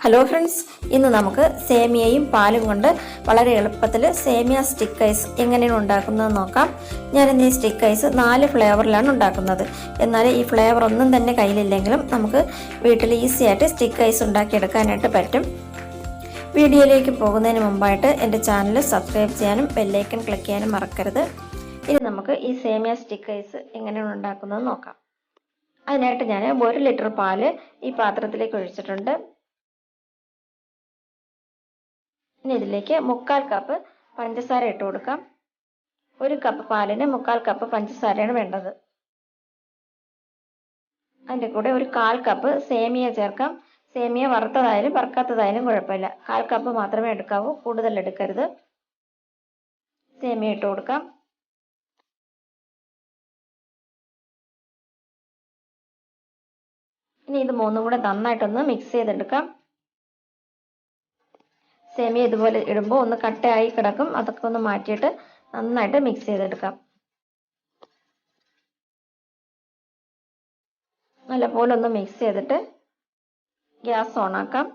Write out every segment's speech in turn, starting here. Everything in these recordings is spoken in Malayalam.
ഹലോ ഫ്രണ്ട്സ്, ഇന്ന് നമുക്ക് സേമിയയും പാലും കൊണ്ട് വളരെ എളുപ്പത്തിൽ സേമിയ സ്റ്റിക്ക് ഐസ് എങ്ങനെയാണ് ഉണ്ടാക്കുന്നത് നോക്കാം. ഞാനിന്ന് ഈ സ്റ്റിക്ക് ഐസ് 4 ഫ്ലേവറിലാണ് ഉണ്ടാക്കുന്നത്. എന്നാൽ ഈ ഫ്ലേവർ ഒന്നും തന്നെ കയ്യിലില്ലെങ്കിലും നമുക്ക് വീട്ടിൽ ഈസി ആയിട്ട് സ്റ്റിക്ക് ഐസ് ഉണ്ടാക്കിയെടുക്കാനായിട്ട് പറ്റും. വീഡിയോയിലേക്ക് പോകുന്നതിന് മുമ്പായിട്ട് എൻ്റെ ചാനൽ സബ്സ്ക്രൈബ് ചെയ്യാനും ബെല്ലൈക്കൺ ക്ലിക്ക് ചെയ്യാനും മറക്കരുത്. ഇനി നമുക്ക് ഈ സേമിയ സ്റ്റിക്ക് ഐസ് എങ്ങനെയാണ് ഉണ്ടാക്കുന്നത് നോക്കാം. അതിനായിട്ട് ഞാൻ 1 ലിറ്റർ പാല് ഈ പാത്രത്തിലേക്ക് ഒഴിച്ചിട്ടുണ്ട്. ഇനി ഇതിലേക്ക് 1/4 കപ്പ് പഞ്ചസാര ഇട്ട് കൊടുക്കാം. 1 കപ്പ് പാലിന് 1/4 കപ്പ് പഞ്ചസാരയാണ് വേണ്ടത്. അതിൻ്റെ കൂടെ ഒരു 1/4 കപ്പ് സേമിയ ചേർക്കാം. സേമിയ വറുത്തതായാലും വറുക്കാത്തതായാലും കുഴപ്പമില്ല. 1/4 കപ്പ് മാത്രമേ എടുക്കാവൂ, കൂടുതൽ എടുക്കരുത്. സേമിയ ഇട്ട് കൊടുക്കാം. ഇനി ഇത് മൂന്നും കൂടെ നന്നായിട്ടൊന്ന് മിക്സ് ചെയ്തെടുക്കാം. സേമിയ ഇതുപോലെ ഇടുമ്പോൾ ഒന്ന് കട്ടയായി കിടക്കും. അതൊക്കെ ഒന്ന് മാറ്റിയിട്ട് നന്നായിട്ട് മിക്സ് ചെയ്തെടുക്കാം. നല്ലപോലെ ഒന്ന് മിക്സ് ചെയ്തിട്ട് ഗ്യാസ് ഓണാക്കാം.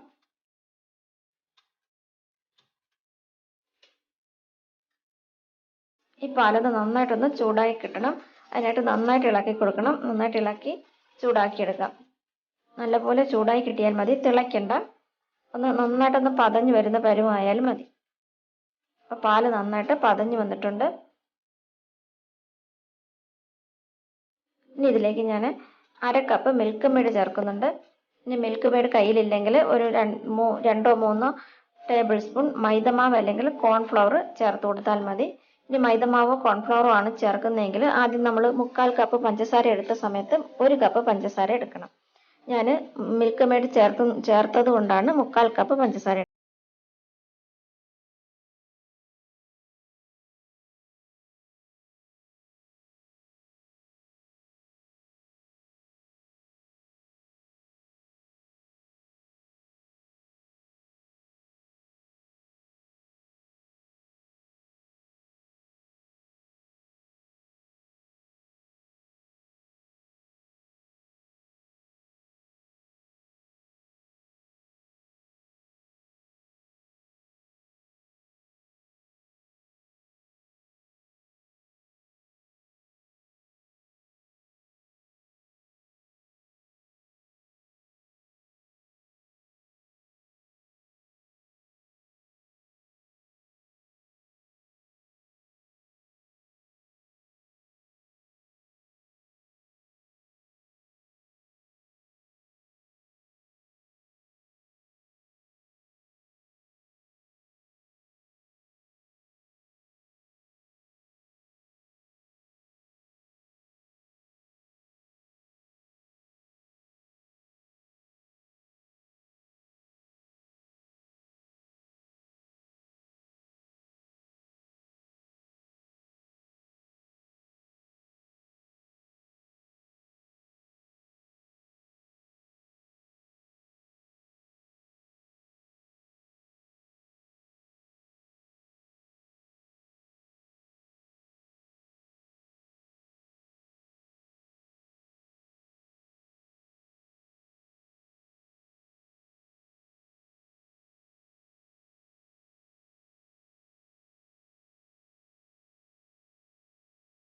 ഈ പാലൊന്ന് നന്നായിട്ടൊന്ന് ചൂടായി കിട്ടണം. അതിനായിട്ട് നന്നായിട്ട് ഇളക്കി കൊടുക്കണം. നന്നായിട്ട് ഇളക്കി ചൂടാക്കിയെടുക്കാം. നല്ലപോലെ ചൂടായി കിട്ടിയാൽ മതി, തിളയ്ക്കണ്ട. ഒന്ന് നന്നായിട്ടൊന്ന് പതഞ്ഞ് വരുന്ന പരുവമായാലും മതി. അപ്പോൾ പാല് നന്നായിട്ട് പതഞ്ഞ് വന്നിട്ടുണ്ട്. ഇനി ഇതിലേക്ക് ഞാൻ 1/2 കപ്പ് മിൽക്ക് മെയ്ഡ് ചേർക്കുന്നുണ്ട്. ഇനി മിൽക്ക് മെയ്ഡ് കയ്യിലില്ലെങ്കിൽ ഒരു 2-3 ടേബിൾ സ്പൂൺ മൈദമാവ് അല്ലെങ്കിൽ കോൺഫ്ലവർ ചേർത്ത് കൊടുത്താൽ മതി. ഇനി മൈദമാവോ കോൺഫ്ലവറോ ആണ് ചേർക്കുന്നതെങ്കിൽ ആദ്യം നമ്മൾ 1/4 കപ്പ് പഞ്ചസാര എടുത്ത സമയത്ത് 1 കപ്പ് പഞ്ചസാര എടുക്കണം. ഞാൻ മിൽക്ക് മെയ്ഡ് ചേർത്തത് കൊണ്ടാണ് 1/4 കപ്പ് പഞ്ചസാര.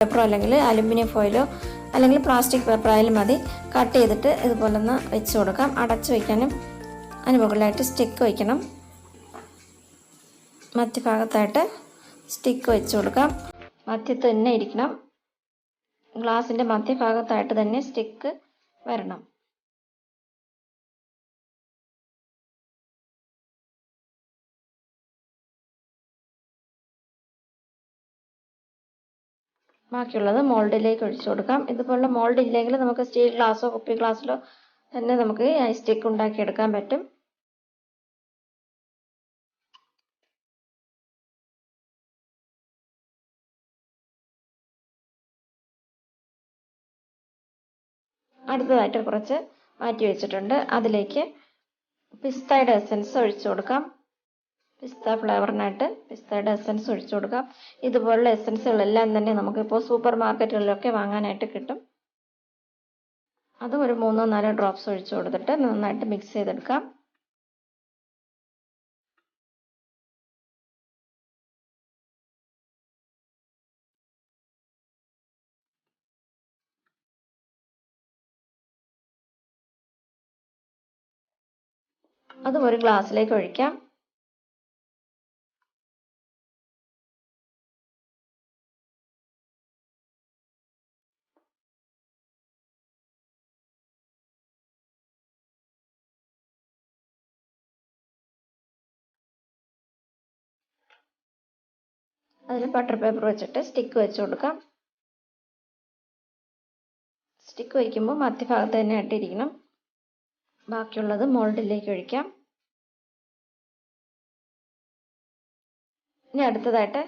പേപ്പറോ അല്ലെങ്കിൽ അലുമിനിയം ഫോയിലോ അല്ലെങ്കിൽ പ്ലാസ്റ്റിക് പേപ്പർ ആയാലും മതി. കട്ട് ചെയ്തിട്ട് ഇതുപോലെ ഒന്ന് വെച്ച് കൊടുക്കാം. അടച്ച് വയ്ക്കാനും അതിന് മുകളിലായിട്ട് സ്റ്റിക്ക് വയ്ക്കണം. മധ്യഭാഗത്തായിട്ട് സ്റ്റിക്ക് വെച്ച് കൊടുക്കാം. മധ്യത്ത് തന്നെ ഇരിക്കണം. ഗ്ലാസിൻ്റെ മധ്യഭാഗത്തായിട്ട് തന്നെ സ്റ്റിക്ക് വരണം. ബാക്കിയുള്ളത് മോൾഡിലേക്ക് ഒഴിച്ചു കൊടുക്കാം. ഇതുപോലുള്ള മോൾഡ് ഇല്ലെങ്കിൽ നമുക്ക് സ്റ്റീൽ ഗ്ലാസ്സോ കുപ്പി ഗ്ലാസ്സിലോ തന്നെ നമുക്ക് ഈ ഐസ് സ്റ്റിക്ക് ഉണ്ടാക്കിയെടുക്കാൻ പറ്റും. അടുത്തതായിട്ട് കുറച്ച് മാറ്റി വെച്ചിട്ടുണ്ട്. അതിലേക്ക് പിസ്തയുടെ എസൻസ് ഒഴിച്ചു കൊടുക്കാം. പിസ്ത ഫ്ലേവറിനായിട്ട് പിസ്തയുടെ എസൻസ് ഒഴിച്ചു കൊടുക്കാം. ഇതുപോലുള്ള എസൻസുകളെല്ലാം തന്നെ നമുക്കിപ്പോൾ സൂപ്പർ മാർക്കറ്റുകളിലൊക്കെ വാങ്ങാനായിട്ട് കിട്ടും. അതും ഒരു 3-4 ഡ്രോപ്സ് ഒഴിച്ചു കൊടുത്തിട്ട് നന്നായിട്ട് മിക്സ് ചെയ്തെടുക്കാം. അതും ഒരു ഗ്ലാസ്സിലേക്ക് ഒഴിക്കാം. അതിൽ ബട്ടർ പേപ്പർ വെച്ചിട്ട് സ്റ്റിക്ക് വെച്ച് കൊടുക്കാം. സ്റ്റിക്ക് വയ്ക്കുമ്പോൾ മധ്യഭാഗത്ത് തന്നെ ഇട്ടിരിക്കണം. ബാക്കിയുള്ളത് മോൾഡിലേക്ക് ഒഴിക്കാം. ഇനി അടുത്തതായിട്ട്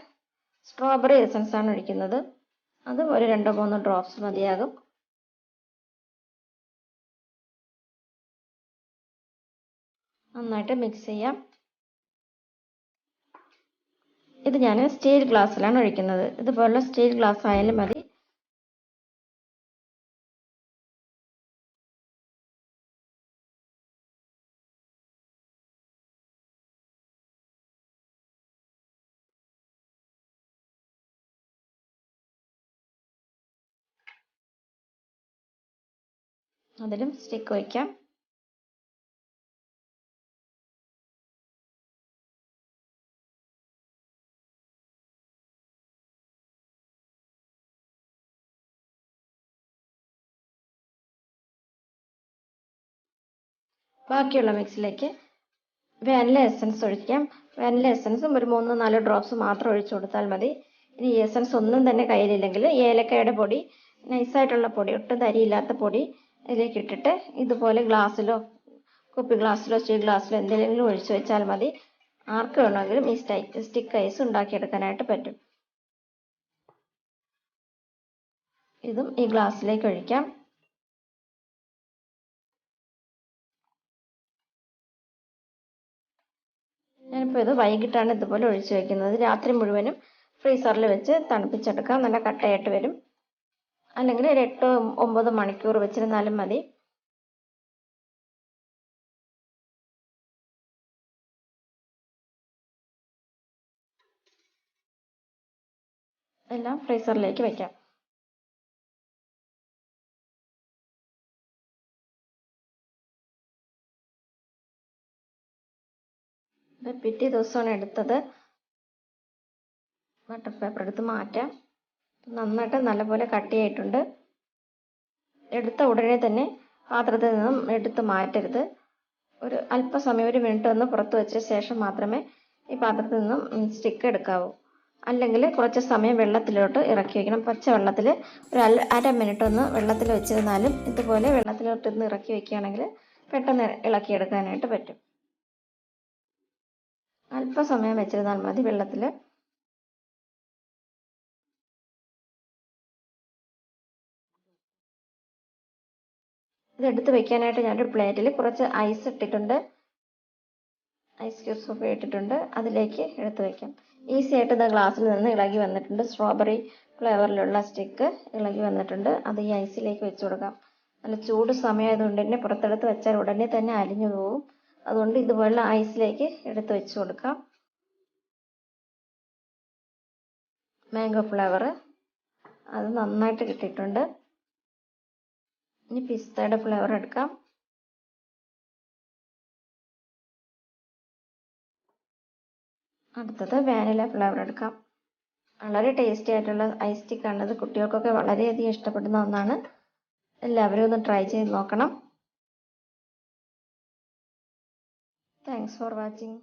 സ്ട്രോബെറി എസൻസ് ആണ് ഒഴിക്കുന്നത്. അതും ഒരു 2-3 ഡ്രോപ്സ് മതിയാകും. നന്നായിട്ട് മിക്സ് ചെയ്യാം. ഇത് ഞാൻ സ്റ്റീൽ ഗ്ലാസ്സിലാണ് ഒഴിക്കുന്നത്. ഇതുപോലുള്ള സ്റ്റീൽ ഗ്ലാസ് ആയാലും മതി. അതിലും സ്റ്റിക്ക് വയ്ക്കാം. ബാക്കിയുള്ള മിക്സിലേക്ക് വാനില എസൻസ് ഒഴിക്കാം. വാനില എസൻസും ഒരു 3-4 ഡ്രോപ്സ് മാത്രം ഒഴിച്ചു കൊടുത്താൽ മതി. ഇനി ഈ എസൻസ് ഒന്നും തന്നെ കയ്യിലില്ലെങ്കിൽ ഏലക്കയുടെ പൊടി, നൈസായിട്ടുള്ള പൊടി, ഒട്ടും തരിയില്ലാത്ത പൊടി ഇതിലേക്ക് ഇട്ടിട്ട് ഇതുപോലെ ഗ്ലാസ്സിലോ കുപ്പി ഗ്ലാസ്സിലോ സ്റ്റീൽ ഗ്ലാസ്സിലോ എന്തെങ്കിലും ഒഴിച്ചു വെച്ചാൽ മതി. ആർക്ക് വേണമെങ്കിലും ഈ സ്റ്റിക്ക് ഐസ് ഉണ്ടാക്കിയെടുക്കാനായിട്ട് പറ്റും. ഇതും ഈ ഗ്ലാസ്സിലേക്ക് ഒഴിക്കാം. ഞാനിപ്പോൾ ഇത് വൈകിട്ടാണ് ഇതുപോലെ ഒഴിച്ചു വെക്കുന്നത്. രാത്രി മുഴുവനും ഫ്രീസറിൽ വെച്ച് തണുപ്പിച്ചെടുക്കാം. നല്ല കട്ടയായിട്ട് വരും. അല്ലെങ്കിൽ ഒരു 8-9 മണിക്കൂർ വെച്ചിരുന്നാലും മതി. എല്ലാം ഫ്രീസറിലേക്ക് വയ്ക്കാം. പിറ്റേ ദിവസമാണ് എടുത്തത്. ബട്ടർ പേപ്പർ എടുത്ത് മാറ്റാം. നന്നായിട്ട് നല്ലപോലെ കട്ടിയായിട്ടുണ്ട്. എടുത്ത ഉടനെ തന്നെ പാത്രത്തിൽ നിന്നും എടുത്ത് മാറ്റരുത്. ഒരു അല്പസമയം, 1 മിനിറ്റ് ഒന്ന് പുറത്ത് വെച്ച ശേഷം മാത്രമേ ഈ പാത്രത്തിൽ നിന്നും സ്റ്റിക്ക് എടുക്കാവൂ. അല്ലെങ്കിൽ കുറച്ച് സമയം വെള്ളത്തിലോട്ട് ഇറക്കി വയ്ക്കണം. പച്ച വെള്ളത്തിൽ ഒരു 1/2 മിനിറ്റ് ഒന്ന് വെള്ളത്തിൽ വെച്ചിരുന്നാലും ഇതുപോലെ വെള്ളത്തിലോട്ട് ഒന്ന് ഇറക്കി വയ്ക്കുകയാണെങ്കിൽ പെട്ടെന്ന് ഇളക്കിയെടുക്കാനായിട്ട് പറ്റും. അല്പസമയം വെച്ചിരുന്നാൽ മതി വെള്ളത്തിൽ. ഇതെടുത്ത് വെക്കാനായിട്ട് ഞാനൊരു പ്ലേറ്റിൽ കുറച്ച് ഐസ് ഇട്ടിട്ടുണ്ട്. ഐസ് ക്യൂബ്സ് ഒക്കെ ഇട്ടിട്ടുണ്ട്. അതിലേക്ക് എടുത്ത് വയ്ക്കാം. ഈസി ആയിട്ട് ഇത് ഗ്ലാസ്സിൽ നിന്ന് ഇളകി വന്നിട്ടുണ്ട്. സ്ട്രോബെറി ഫ്ലേവറിലുള്ള സ്റ്റിക്ക് ഇളകി വന്നിട്ടുണ്ട്. അത് ഈ ഐസിലേക്ക് വെച്ച് കൊടുക്കാം. നല്ല ചൂട് സമയമായതുകൊണ്ട് തന്നെ പുറത്തെടുത്ത് വെച്ചാൽ ഉടനെ തന്നെ അലിഞ്ഞു പോകും. അതുകൊണ്ട് ഇതുപോലുള്ള ഐസിലേക്ക് എടുത്ത് വെച്ച് കൊടുക്കാം. മാംഗോ ഫ്ലേവർ അത് നന്നായിട്ട് കിട്ടിയിട്ടുണ്ട്. ഇനി പിസ്തയുടെ ഫ്ലേവർ എടുക്കാം. അടുത്തത് വാനില ഫ്ലേവർ എടുക്കാം. വളരെ ടേസ്റ്റി ആയിട്ടുള്ള ഐസ് സ്റ്റിക്കാണ്. ഇത് കുട്ടികൾക്കൊക്കെ വളരെയധികം ഇഷ്ടപ്പെടുന്ന ഒന്നാണ്. എല്ലാവരും ഒന്ന് ട്രൈ ചെയ്ത് നോക്കണം. Thanks for watching.